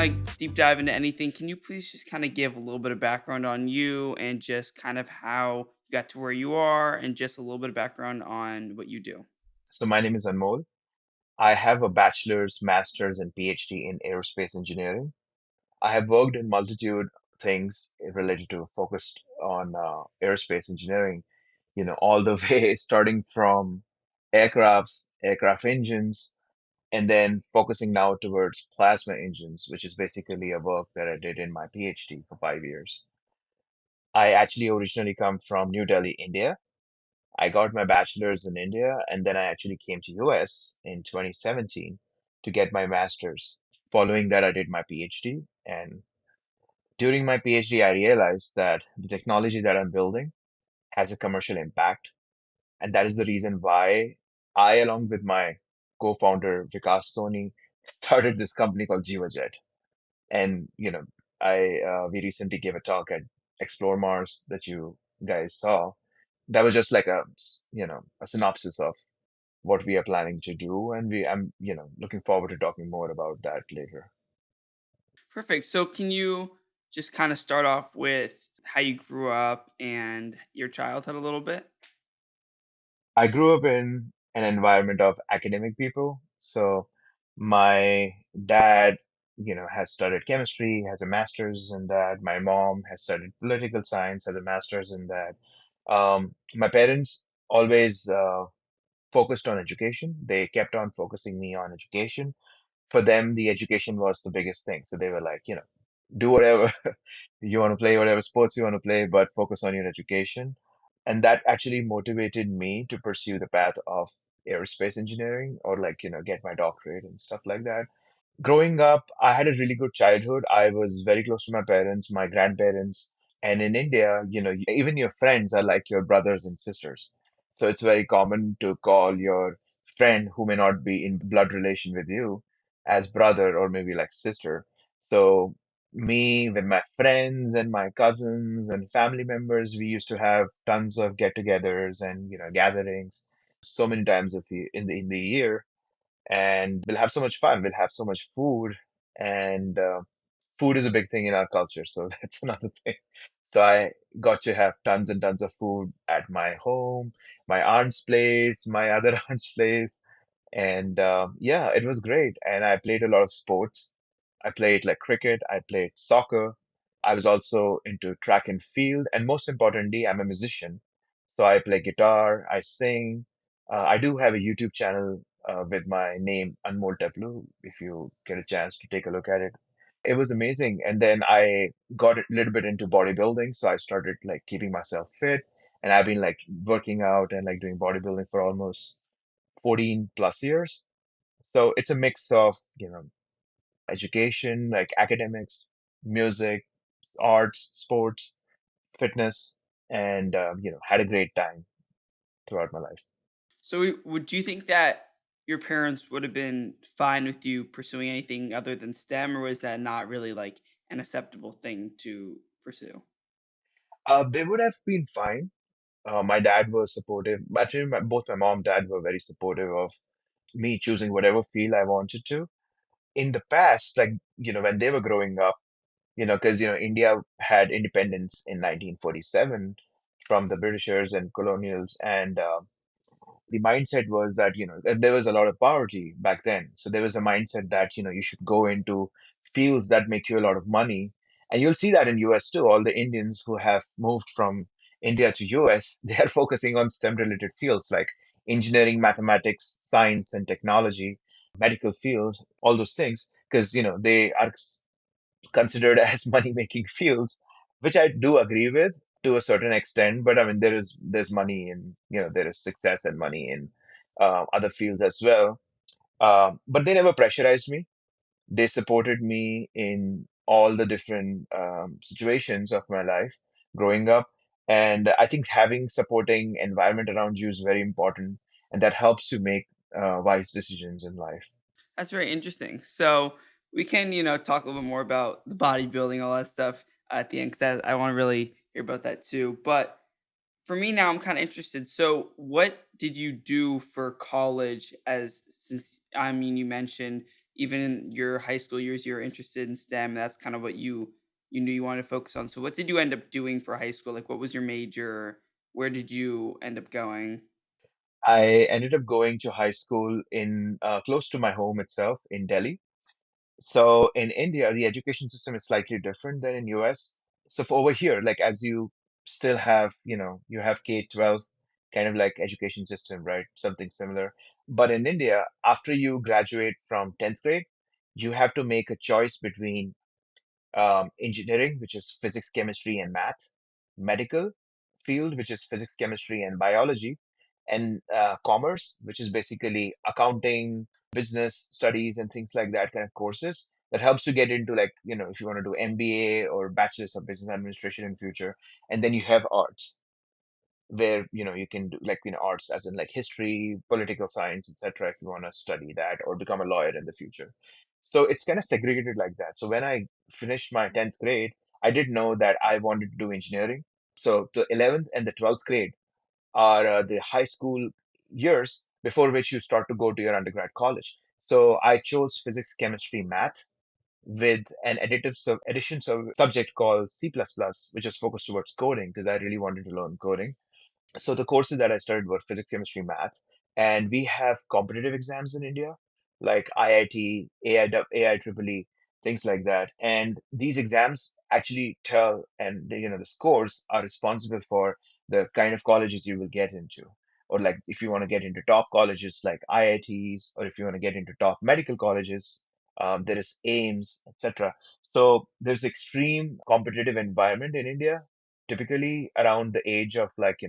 want to deep dive into anything, can you please just kind of give a little bit of background on you and just kind of how you got to where you are and just a little bit of background on what you do? So my name is Anmol. I have a bachelor's, master's, and PhD in aerospace engineering. I have worked in multitude things related to focused on aerospace engineering, all the way starting from aircrafts, aircraft engines, and then focusing now towards plasma engines, which is basically a work that I did in my PhD for 5 years. I actually originally come from New Delhi, India. I got my bachelor's in India, and then I actually came to US in 2017 to get my master's. Following that, I did my PhD, and during my PhD, I realized that the technology that I'm building has a commercial impact, and that is the reason why I, along with my co-founder Vikas Soni, started this company called JivaJet. And I we recently gave a talk at Explore Mars that you guys saw. That was just like a synopsis of what we are planning to do, and I'm looking forward to talking more about that later. Perfect. So, can you just kind of start off with how you grew up and your childhood a little bit? I grew up in an environment of academic people. So my dad, has studied chemistry, has a master's in that. My mom has studied political science, has a master's in that. My parents always focused on education. They kept on focusing me on education. For them, the education was the biggest thing. So they were like, do whatever you want to play, whatever sports you want to play, but focus on your education. And that actually motivated me to pursue the path of aerospace engineering or like, get my doctorate and stuff like that. Growing up, I had a really good childhood. I was very close to my parents, my grandparents. And in India, even your friends are like your brothers and sisters. So it's very common to call your friend who may not be in blood relation with you as brother or maybe like sister. So me with my friends and my cousins and family members, we used to have tons of get-togethers and gatherings so many times in the year, and we'll have so much fun. We'll have so much food, and food is a big thing in our culture. So that's another thing. So I got to have tons and tons of food at my home, my aunt's place, my other aunt's place, and yeah, it was great. And I played a lot of sports. I played like cricket. I played soccer. I was also into track and field, and most importantly, I'm a musician. So I play guitar, I sing. I do have a YouTube channel with my name, Anmol Taploo, if you get a chance to take a look at it. It was amazing. And then I got a little bit into bodybuilding. So I started like keeping myself fit. And I've been like working out and like doing bodybuilding for almost 14 plus years. So it's a mix of, education, like academics, music, arts, sports, fitness, and, had a great time throughout my life. So, would do you think that your parents would have been fine with you pursuing anything other than STEM, or was that not really like an acceptable thing to pursue? They would have been fine. My dad was supportive. Actually, both my mom and dad were very supportive of me choosing whatever field I wanted to. In the past, like, when they were growing up, because, India had independence in 1947 from the Britishers and colonials. And the mindset was that, there was a lot of poverty back then. So there was a mindset that, you should go into fields that make you a lot of money. And you'll see that in US too. All the Indians who have moved from India to US, they are focusing on STEM related fields like engineering, mathematics, science, and technology, medical field, all those things, because, they are considered as money making fields, which I do agree with to a certain extent. But I mean, there's money in, there is success and money in other fields as well. But they never pressurized me. They supported me in all the different situations of my life growing up. And I think having supporting environment around you is very important, and that helps you make wise decisions in life. That's very interesting. So we can, talk a little bit more about the bodybuilding, all that stuff at the end, because I want to really hear about that too. But for me now, I'm kind of interested. So, what did you do for college? As since I mean, you mentioned even in your high school years, you were interested in STEM. That's kind of what you knew you wanted to focus on. So what did you end up doing for high school? Like, what was your major? Where did you end up going? I ended up going to high school in close to my home itself in Delhi. So in India, the education system is slightly different than in US. So for over here, like as you still have, you have K-12 kind of like education system, right? Something similar. But in India, after you graduate from 10th grade, you have to make a choice between engineering, which is physics, chemistry, and math, medical field, which is physics, chemistry, and biology, and commerce, which is basically accounting, business studies, and things like that kind of courses that helps you get into like, if you want to do MBA or Bachelor's of Business Administration in future. And then you have arts where you can do like arts as in like history, political science, etc. if you want to study that or become a lawyer in the future. So it's kind of segregated like that. So when I finished my 10th grade, I did know that I wanted to do engineering. So the 11th and the 12th grade are the high school years before which you start to go to your undergrad college. So I chose physics, chemistry, math with an addition subject called C++, which is focused towards coding because I really wanted to learn coding. So the courses that I studied were physics, chemistry, math, and we have competitive exams in India, like IIT, AIEEE, things like that. And these exams actually tell, and the scores are responsible for the kind of colleges you will get into. Or like if you want to get into top colleges like IITs, or if you want to get into top medical colleges, there is AIMS, etc. So there's extreme competitive environment in India, typically around the age of like,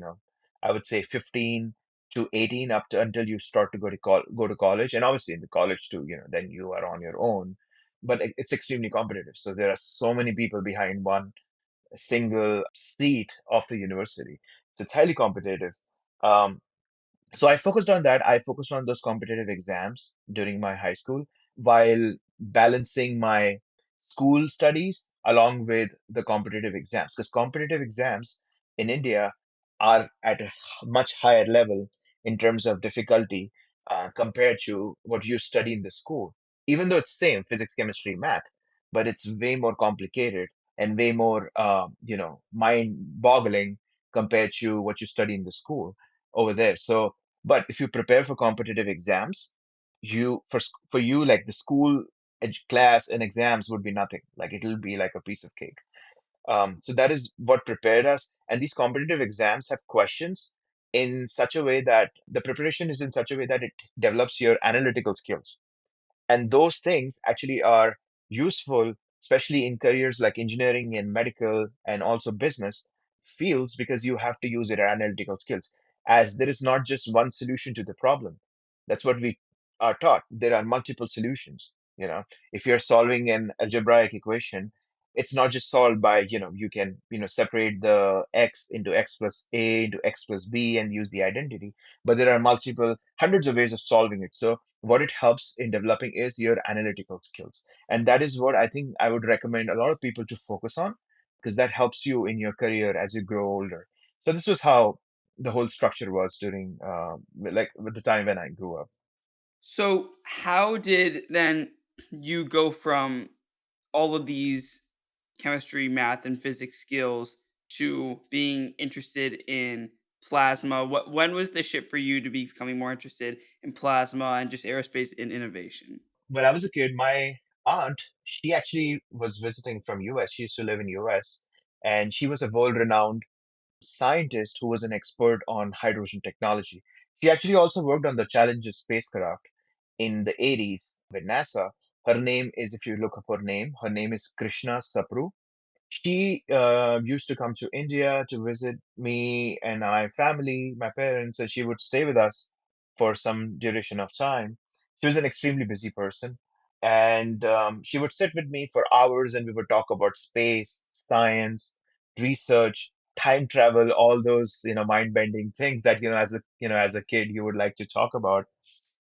I would say 15 to 18 up to until you start to go to college, and obviously in the college too, then you are on your own. But it's extremely competitive. So there are so many people behind one single seat of the university. So it's highly competitive. Um, so I focused on that. I focused on those competitive exams during my high school while balancing my school studies along with the competitive exams. Because competitive exams in India are at a much higher level in terms of difficulty compared to what you study in the school. Even though it's same physics, chemistry, math, but it's way more complicated and way more, mind-boggling compared to what you study in the school over there. So but if you prepare for competitive exams, for you like the school class and exams would be nothing. Like it'll be like a piece of cake. So that is what prepared us. And these competitive exams have questions in such a way that the preparation is in such a way that it develops your analytical skills. And those things actually are useful, especially in careers like engineering and medical and also business fields, because you have to use your analytical skills, as there is not just one solution to the problem. That's what we are taught. There are multiple solutions. If you're solving an algebraic equation, it's not just solved by, you can, separate the x into x plus a into x plus b and use the identity, but there are multiple hundreds of ways of solving it. So what it helps in developing is your analytical skills. And that is what I think I would recommend a lot of people to focus on, because that helps you in your career as you grow older. So this was how the whole structure was during, like, with the time when I grew up. So how did then you go from all of these chemistry, math, and physics skills to being interested in plasma? When was the shift for you to be becoming more interested in plasma and just aerospace and innovation? When I was a kid, my aunt, she actually was visiting from US. She used to live in US, and she was a world-renowned scientist who was an expert on hydrogen technology. She actually also worked on the Challenger spacecraft in the 80s with NASA. Her name is, if you look up her name is Krishna Sapru. She used to come to India to visit me and my family, my parents, and she would stay with us for some duration of time. She was an extremely busy person, and she would sit with me for hours, and we would talk about space, science, research, time travel, all those mind-bending things that as a kid you would like to talk about.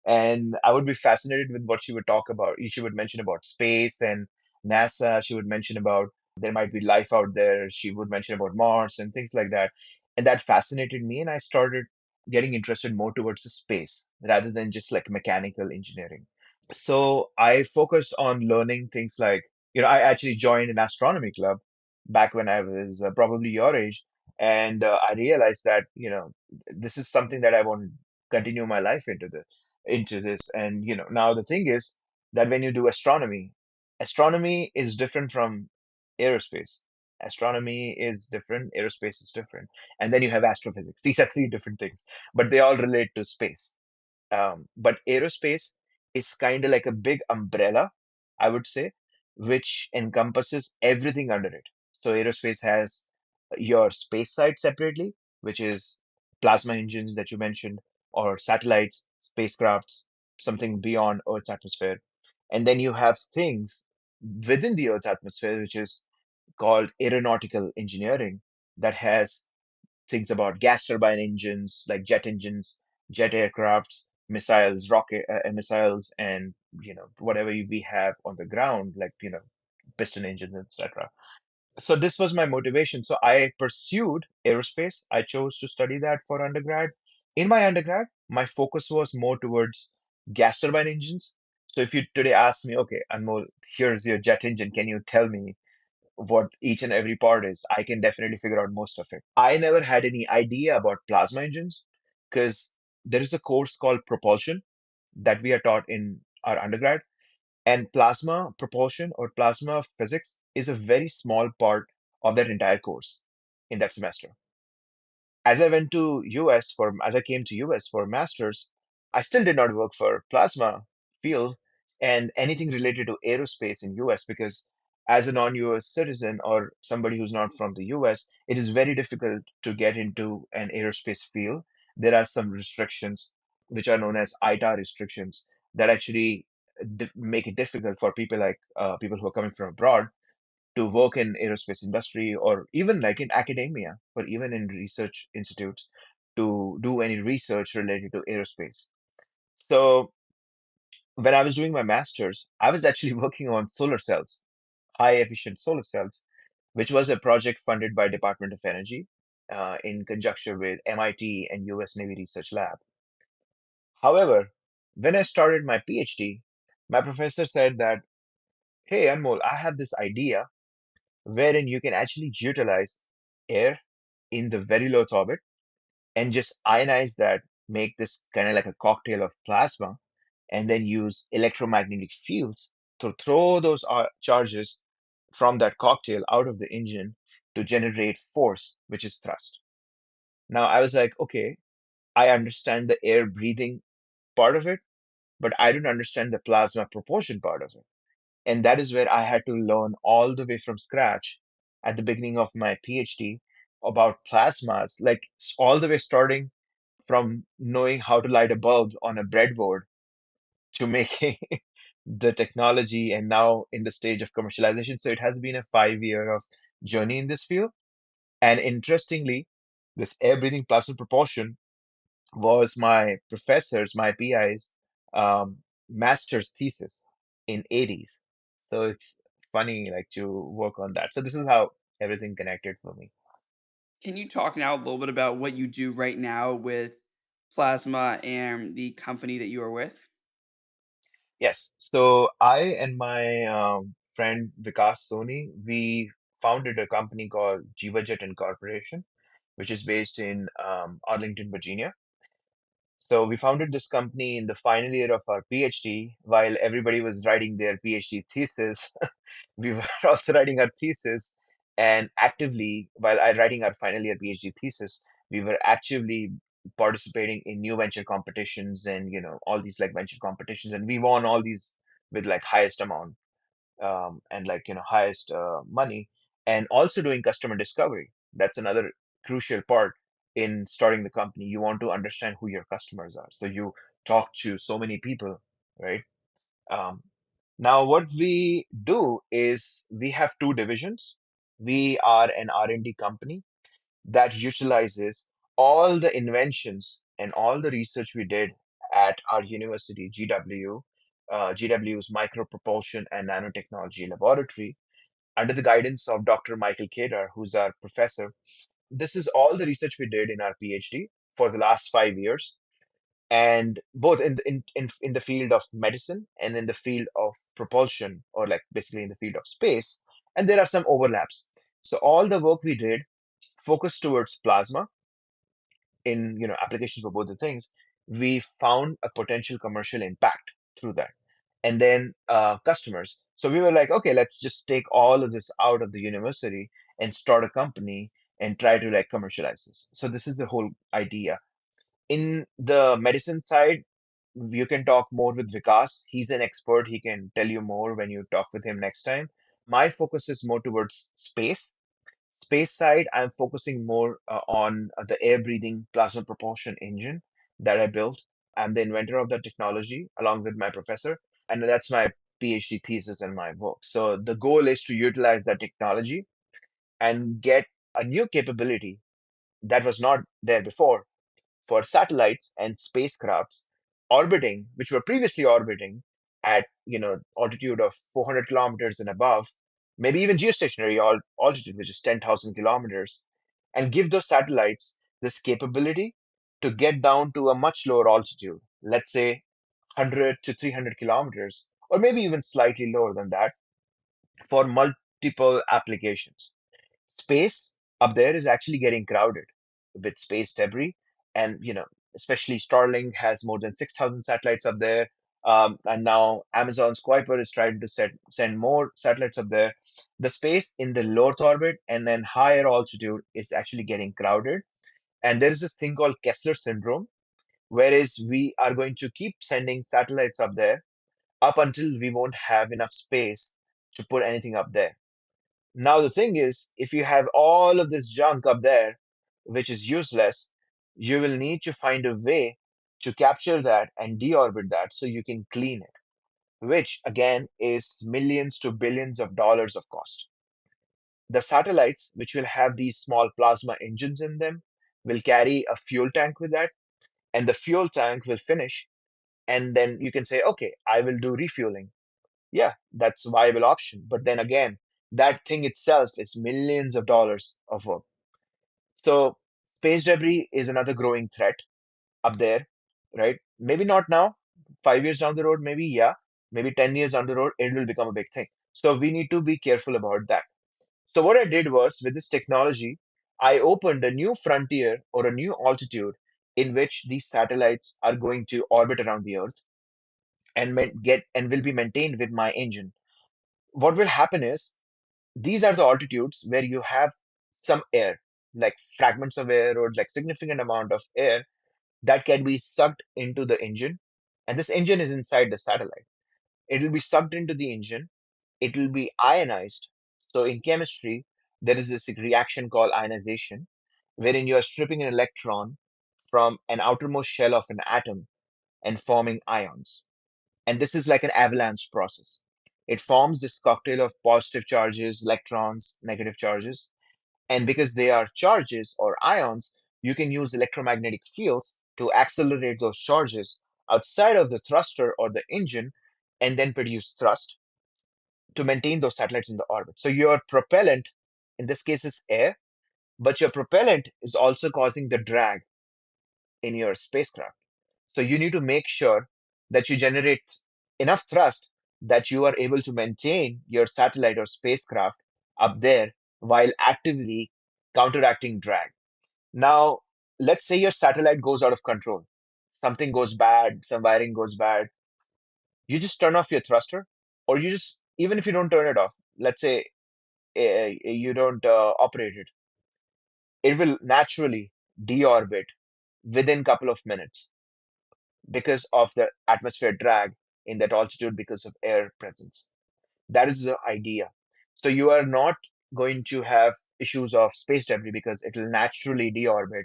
And I would be fascinated with what she would talk about. She would mention about space and NASA. She would mention about there might be life out there. She would mention about Mars and things like that. And that fascinated me. And I started getting interested more towards the space rather than just like mechanical engineering. So I focused on learning things like, I actually joined an astronomy club back when I was probably your age, and I realized that, this is something that I want to continue my life into this. And now the thing is that when you do astronomy, astronomy is different from aerospace. Astronomy is different, aerospace is different, and then you have astrophysics. These are three different things, but they all relate to space. But aerospace is kind of like a big umbrella, I would say, which encompasses everything under it. So aerospace has your space side separately, which is plasma engines that you mentioned, or satellites, spacecrafts, something beyond Earth's atmosphere. And then you have things within the Earth's atmosphere, which is called aeronautical engineering, that has things about gas turbine engines, like jet engines, jet aircrafts, missiles, missiles, and whatever we have on the ground, like piston engines, etc. So this was my motivation. So I pursued aerospace. I chose to study that for undergrad. In my undergrad, my focus was more towards gas turbine engines. So if you today ask me, okay, Anmol, here's your jet engine, can you tell me what each and every part is? I can definitely figure out most of it. I never had any idea about plasma engines because there is a course called propulsion that we are taught in our undergrad, and plasma propulsion or plasma physics is a very small part of that entire course in that semester. As I came to US for masters, I still did not work for plasma field and anything related to aerospace in US, because as a non-US citizen or somebody who's not from the US, it is very difficult to get into an aerospace field. There are some restrictions which are known as ITAR restrictions that actually make it difficult for people like people who are coming from abroad to work in aerospace industry, or even like in academia, or even in research institutes, to do any research related to aerospace. So when I was doing my master's, I was actually working on solar cells, high efficient solar cells, which was a project funded by Department of Energy in conjunction with MIT and US Navy Research Lab. However, when I started my PhD, my professor said that, hey, Anmol, I have this idea wherein you can actually utilize air in the very low Earth orbit and just ionize that, make this kind of like a cocktail of plasma, and then use electromagnetic fields to throw those charges from that cocktail out of the engine to generate force, which is thrust. Now, I was like, okay, I understand the air breathing part of it, but I don't understand the plasma propulsion part of it. And that is where I had to learn all the way from scratch at the beginning of my PhD about plasmas, like all the way starting from knowing how to light a bulb on a breadboard to making the technology and now in the stage of commercialization. So it has been a 5 year of journey in this field. And interestingly, this air breathing plasma propulsion was my professor's, my PI's master's thesis in 80s. So it's funny like to work on that. So this is how everything connected for me. Can you talk now a little bit about what you do right now with plasma and the company that you are with? Yes. So I and my friend Vikas Soni, we founded a company called JivaJet Incorporation, which is based in Arlington, Virginia. So we founded this company in the final year of our PhD while everybody was writing their PhD thesis. We were also writing our thesis, and actively, while I writing our final year PhD thesis, we were actively participating in new venture competitions and all these like venture competitions, and we won all these with like highest amount and like highest money, and also doing customer discovery. That's another crucial part in starting the company. You want to understand who your customers are, so you talk to so many people, right? um, Now, what we do is we have two divisions. We are an R&D company that utilizes all the inventions and all the research we did at our university, GW, GW's Micropropulsion and Nanotechnology Laboratory, under the guidance of Dr. Michael Kedar, who's our professor. This is all the research we did in our PhD for the last 5 years. and both in the field of medicine and in the field of propulsion, or like basically in the field of space. And there are some overlaps. So all the work we did focused towards plasma in applications for both the things. We found a potential commercial impact through that, and then customers. So we were like, okay, let's just take all of this out of the university and start a company and try to like commercialize this. So this is the whole idea. In the medicine side, you can talk more with Vikas. He's an expert. He can tell you more when you talk with him next time. My focus is more towards space. Space side, I'm focusing more on the air breathing plasma propulsion engine that I built. I'm the inventor of that technology along with my professor, and that's my PhD thesis and my work. So the goal is to utilize that technology and get a new capability that was not there before for satellites and spacecrafts orbiting, which were previously orbiting at altitude of 400 kilometers and above, maybe even geostationary altitude, which is 10,000 kilometers, and give those satellites this capability to get down to a much lower altitude, let's say 100 to 300 kilometers, or maybe even slightly lower than that, for multiple applications. Space up there is actually getting crowded with space debris, and especially Starlink has more than 6,000 satellites up there, and now Amazon's Kuiper is trying to send more satellites up there. The space in the low Earth orbit and then higher altitude is actually getting crowded, and there is this thing called Kessler syndrome, whereas we are going to keep sending satellites up there up until we won't have enough space to put anything up there. Now, the thing is, if you have all of this junk up there, which is useless, you will need to find a way to capture that and deorbit that so you can clean it, which again is millions to billions of dollars of cost. The satellites, which will have these small plasma engines in them, will carry a fuel tank with that, and the fuel tank will finish. And then you can say, okay, I will do refueling. Yeah, that's a viable option. But then again, that thing itself is millions of dollars of work. So space debris is another growing threat up there, right? Maybe not now, 5 years down the road, maybe, yeah, maybe 10 years down the road, it will become a big thing. So we need to be careful about that. So what I did was with this technology, I opened a new frontier or a new altitude in which these satellites are going to orbit around the Earth and get and will be maintained with my engine. What will happen is these are the altitudes where you have some air, like fragments of air or like significant amount of air that can be sucked into the engine. And this engine is inside the satellite. It will be sucked into the engine. It will be ionized. So in chemistry, there is this reaction called ionization, wherein you are stripping an electron from an outermost shell of an atom and forming ions. And this is like an avalanche process. It forms this cocktail of positive charges, electrons, negative charges. And because they are charges or ions, you can use electromagnetic fields to accelerate those charges outside of the thruster or the engine and then produce thrust to maintain those satellites in the orbit. So your propellant, in this case, is air, but your propellant is also causing the drag in your spacecraft. So you need to make sure that you generate enough thrust that you are able to maintain your satellite or spacecraft up there while actively counteracting drag. Now, let's say your satellite goes out of control. Something goes bad, some wiring goes bad. You just turn off your thruster, or you just, even if you don't turn it off, let's say you don't operate it, it will naturally deorbit within a couple of minutes because of the atmosphere drag in that altitude because of air presence. That is the idea. So you are not going to have issues of space debris because it will naturally deorbit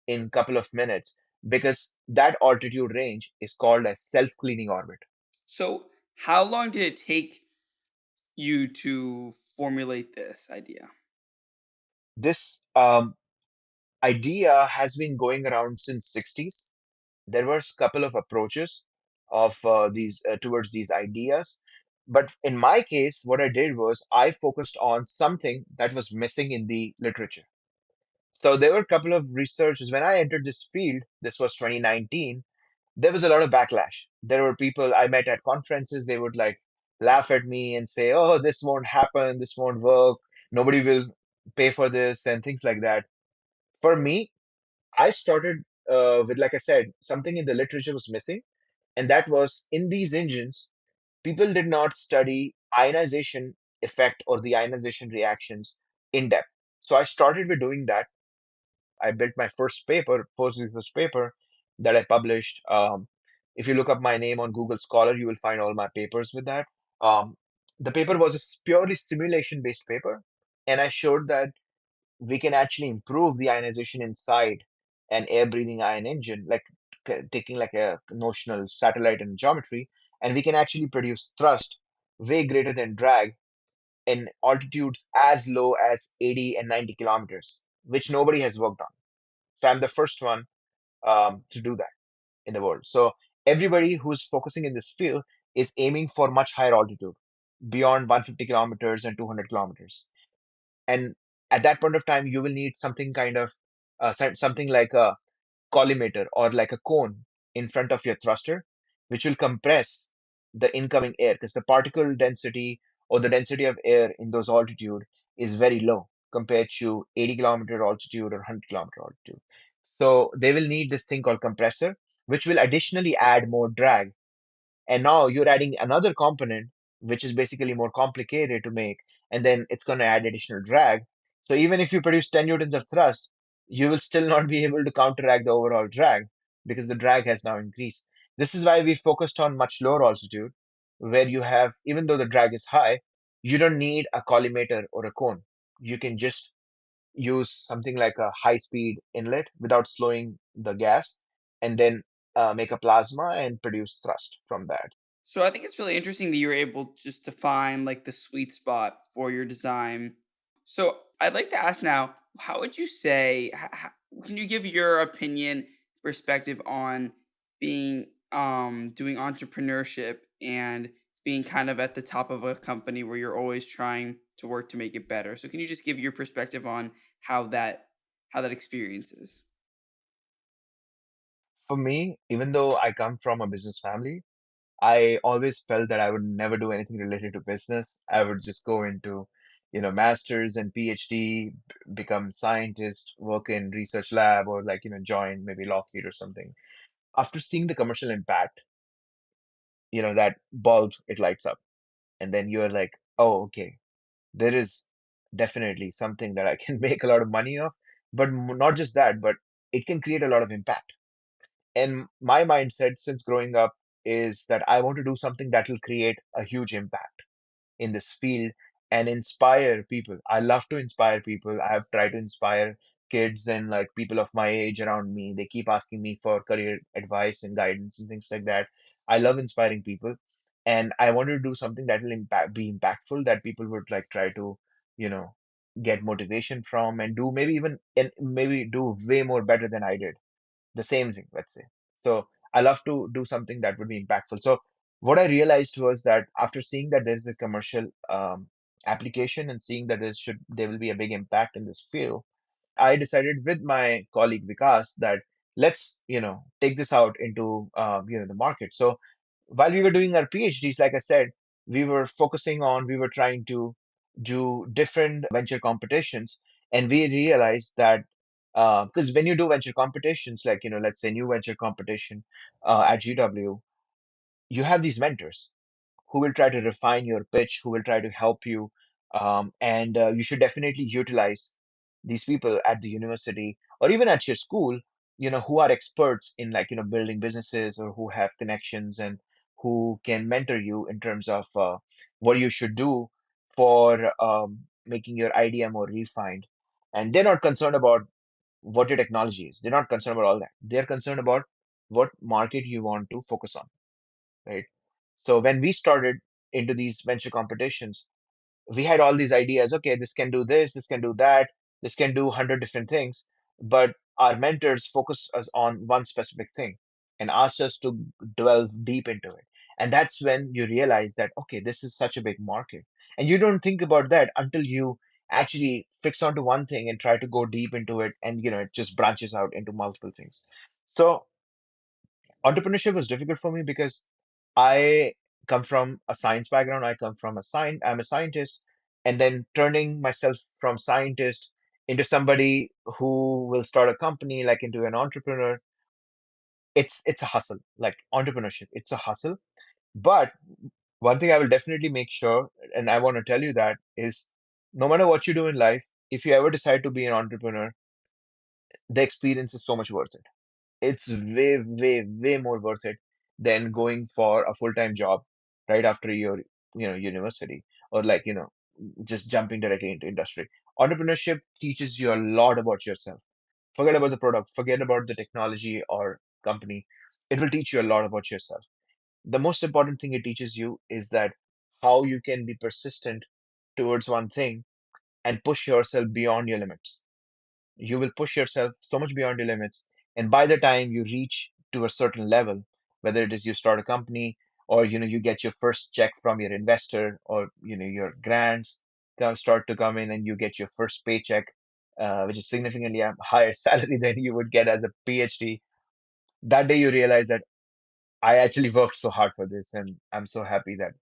in a couple of minutes because that altitude range is called a self-cleaning orbit. So, how long did it take you to formulate this idea? This idea has been going around since 60s. There was a couple of approaches of these towards these ideas, but in my case, what I did was I focused on something that was missing in the literature. So there were a couple of researchers when I entered this field. This was 2019. there was a lot of backlash. There were people I met at conferences, they would like laugh at me and say, oh, this won't happen, this won't work, nobody will pay for this, and things like that. For me, I started with, like I said, something in the literature was missing, and that was in these engines, people did not study ionization effect or the ionization reactions in depth. So I started with doing that. I built my first paper, first research paper that I published. If you look up my name on Google Scholar, you will find all my papers with that. Um, the paper was a purely simulation-based paper, and I showed that we can actually improve the ionization inside an air-breathing ion engine, like taking like a notional satellite in geometry, and we can actually produce thrust way greater than drag in altitudes as low as 80 and 90 kilometers, which nobody has worked on. So I'm the first one to do that in the world. So everybody who's focusing in this field is aiming for much higher altitude, beyond 150 kilometers and 200 kilometers. And at that point of time, you will need something kind of something like a collimator or like a cone in front of your thruster, which will compress the incoming air because the particle density or the density of air in those altitude is very low compared to 80-kilometer altitude or 100-kilometer altitude. So they will need this thing called compressor, which will additionally add more drag. And now you're adding another component, which is basically more complicated to make, and then it's going to add additional drag. So even if you produce 10 newtons of thrust, you will still not be able to counteract the overall drag because the drag has now increased. This is why we focused on much lower altitude, where you have, even though the drag is high, you don't need a collimator or a cone. You can just use something like a high speed inlet without slowing the gas, and then make a plasma and produce thrust from that. So I think it's really interesting that you're able just to find like the sweet spot for your design. So I'd like to ask now, how would you say, can you give your opinion, perspective on being, doing entrepreneurship and being kind of at the top of a company where you're always trying to work to make it better? So can you just give your perspective on how that experience is? For me, even though I come from a business family, I always felt that I would never do anything related to business. I would just go into, masters and PhD, become scientist, work in research lab, or like, join maybe Lockheed or something. After seeing the commercial impact, that bulb, it lights up. And then you're like, oh, okay, there is definitely something that I can make a lot of money of. But not just that, but it can create a lot of impact. And my mindset since growing up is that I want to do something that will create a huge impact in this field and inspire people. I love to inspire people. I have tried to inspire kids and like people of my age around me. They keep asking me for career advice and guidance and things like that. I love inspiring people, and I want to do something that will be impactful, that people would like try to, you know, get motivation from and do maybe even and maybe do way more better than I did the same thing, let's say. So I love to do something that would be impactful. So what I realized was that after seeing that there's a commercial application and seeing that there will be a big impact in this field, I decided with my colleague Vikas that let's take this out into the market. So while we were doing our PhDs, like I said, we were trying to do different venture competitions, and we realized that because when you do venture competitions, like let's say new venture competition at GW, you have these mentors who will try to refine your pitch, who will try to help you. And you should definitely utilize these people at the university or even at your school, who are experts in like, building businesses or who have connections and who can mentor you in terms of what you should do for making your idea more refined. And they're not concerned about what your technology is. They're not concerned about all that. They're concerned about what market you want to focus on, right? So when we started into these venture competitions, we had all these ideas. Okay, this can do this can do that, this can do 100 different things. But our mentors focused us on one specific thing and asked us to delve deep into it. And that's when you realize that, okay, this is such a big market. And you don't think about that until you actually fix onto one thing and try to go deep into it. And, it just branches out into multiple things. So Entrepreneurship was difficult for me because I come from a science background. I come from a science. I'm a scientist, and then turning myself from scientist into somebody who will start a company, like into an entrepreneur, it's a hustle. Like entrepreneurship, it's a hustle. But one thing I will definitely make sure, and I want to tell you that is, no matter what you do in life, if you ever decide to be an entrepreneur, the experience is so much worth it. It's way, way, way more worth it than going for a full-time job right after your, university, or like, just jumping directly into industry. Entrepreneurship teaches you a lot about yourself. Forget about the product, forget about the technology or company. It will teach you a lot about yourself. The most important thing it teaches you is that how you can be persistent towards one thing and push yourself beyond your limits. You will push yourself so much beyond your limits, and by the time you reach to a certain level, whether it is you start a company, or you get your first check from your investor, or your grants start to come in, and you get your first paycheck, which is significantly a higher salary than you would get as a PhD. That day you realize that I actually worked so hard for this, and I'm so happy that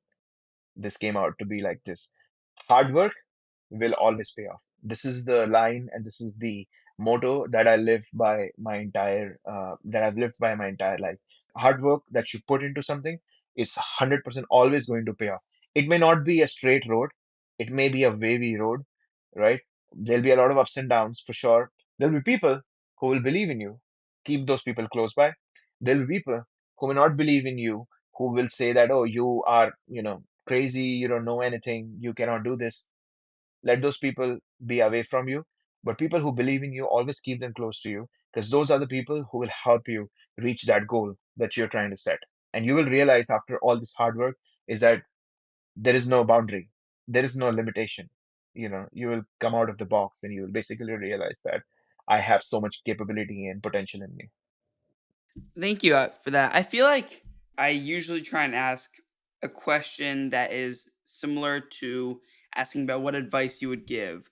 this came out to be like this. Hard work will always pay off. This is the line, and this is the motto that I live by my entire that I've lived by my entire life. Hard work that you put into something is 100% always going to pay off. It may not be a straight road, it may be a wavy road, right? There'll be a lot of ups and downs for sure. There'll be people who will believe in you. Keep those people close by. There'll be people who may not believe in you, who will say that, oh, you are, crazy, you don't know anything, you cannot do this. Let those people be away from you. But people who believe in you, always keep them close to you, because those are the people who will help you reach that goal that you're trying to set. And you will realize after all this hard work is that there is no boundary, there is no limitation. You will come out of the box and you will basically realize that I have so much capability and potential in me. Thank you for that. I feel like I usually try and ask a question that is similar to asking about what advice you would give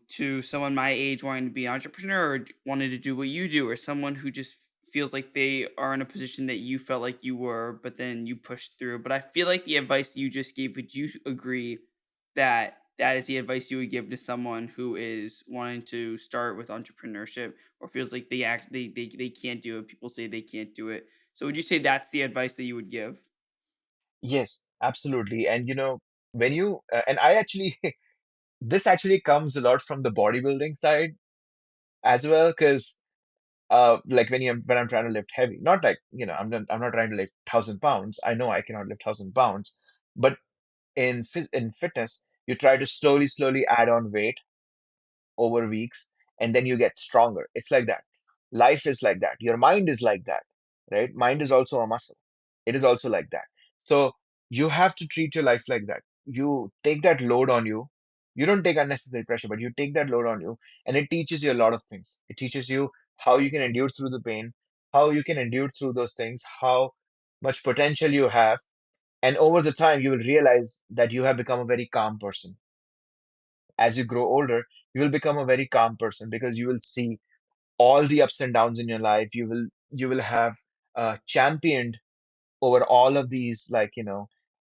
to someone my age wanting to be an entrepreneur or wanting to do what you do, or someone who just feels like they are in a position that you felt like you were, but then you pushed through. But I feel like the advice you just gave, would you agree that that is the advice you would give to someone who is wanting to start with entrepreneurship, or feels like they can't do it? People say they can't do it. So would you say that's the advice that you would give? Yes, absolutely. And when you and I actually this actually comes a lot from the bodybuilding side as well, because like when I'm trying to lift heavy, not like I'm not trying to lift 1,000 pounds. I know I cannot lift 1,000 pounds, but in fitness, you try to slowly add on weight over weeks, and then you get stronger. It's like that. Life is like that. Your mind is like that, right? Mind is also a muscle. It is also like that. So you have to treat your life like that. You take that load on you. You don't take unnecessary pressure, but you take that load on you, and it teaches you a lot of things. It teaches you how you can endure through the pain, how you can endure through those things, how much potential you have. And over the time, you will realize that you have become a very calm person. As you grow older, you will become a very calm person, because you will see all the ups and downs in your life. You will have championed over all of these, like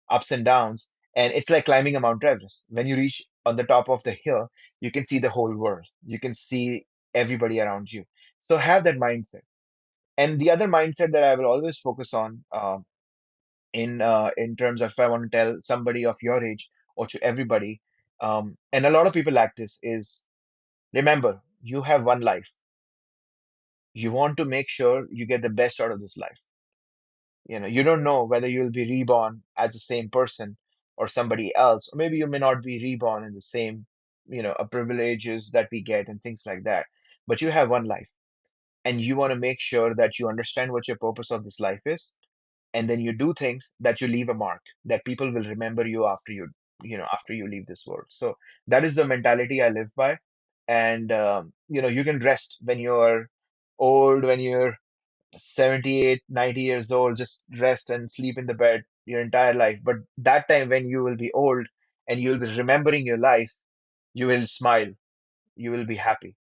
ups and downs, and it's like climbing a Mount Everest. When you reach on the top of the hill, you can see the whole world, you can see everybody around you. So have that mindset. And the other mindset that I will always focus on, in terms of, if I want to tell somebody of your age or to everybody, and a lot of people like this, is remember, you have one life. You want to make sure you get the best out of this life. You don't know whether you'll be reborn as the same person or somebody else, or maybe you may not be reborn in the same, privileges that we get and things like that. But you have one life, and you want to make sure that you understand what your purpose of this life is, and then you do things that you leave a mark, that people will remember you after after you leave this world. So that is the mentality I live by. And you can rest when you're old, when you're 78, 90 years old, just rest and sleep in the bed your entire life. But that time when you will be old and you'll be remembering your life, you will smile, you will be happy,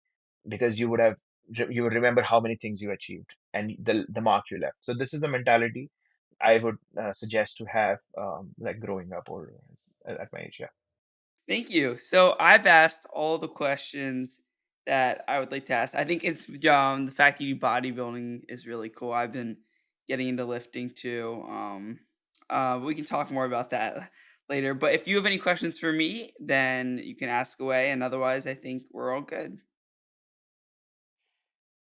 because you would have you would remember how many things you achieved and the mark you left. So this is the mentality I would suggest to have, like growing up or at my age. Yeah. Thank you. So I've asked all the questions that I would like to ask. I think it's the fact that you do bodybuilding is really cool. I've been getting into lifting too. We can talk more about that later. But if you have any questions for me, then you can ask away. And otherwise, I think we're all good.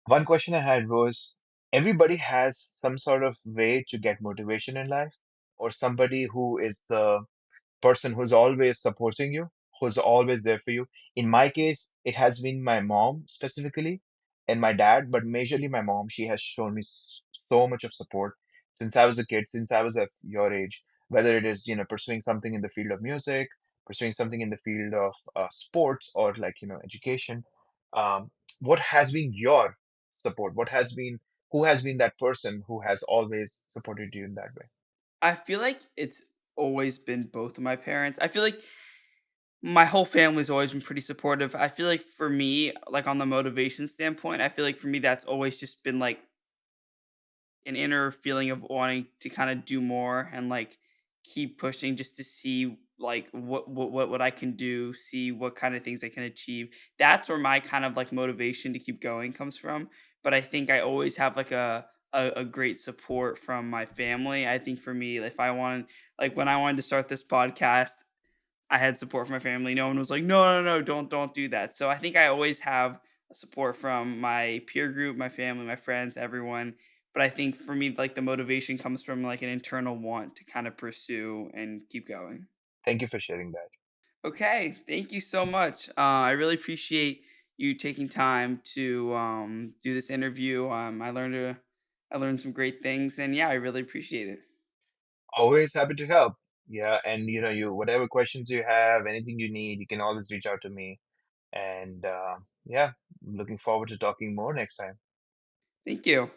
One question I had was, everybody has some sort of way to get motivation in life, or somebody who is the person who's always supporting you, who's always there for you. In my case, it has been my mom specifically and my dad, but majorly my mom. She has shown me so much of support since I was a kid, since I was at your age, whether it is, pursuing something in the field of music, pursuing something in the field of sports or like, education. Um, what has been your support? Who has been that person who has always supported you in that way? I feel like it's always been both of my parents. I feel like my whole family's always been pretty supportive. I feel like for me, like on the motivation standpoint, I feel like for me that's always just been like an inner feeling of wanting to kind of do more and like keep pushing just to see like what I can do, see what kind of things I can achieve. That's where my kind of like motivation to keep going comes from. But I think I always have like a great support from my family. I think for me, if I wanted like when I wanted to start this podcast, I had support from my family. No one was like, "No, no, no, don't do that." So I think I always have support from my peer group, my family, my friends, everyone. But I think for me, like the motivation comes from like an internal want to kind of pursue and keep going. Thank you for sharing that. Okay, thank you so much. I really appreciate you taking time to do this interview. I learned some great things, and yeah, I really appreciate it. Always happy to help. Yeah, and you whatever questions you have, anything you need, you can always reach out to me. And yeah, looking forward to talking more next time. Thank you.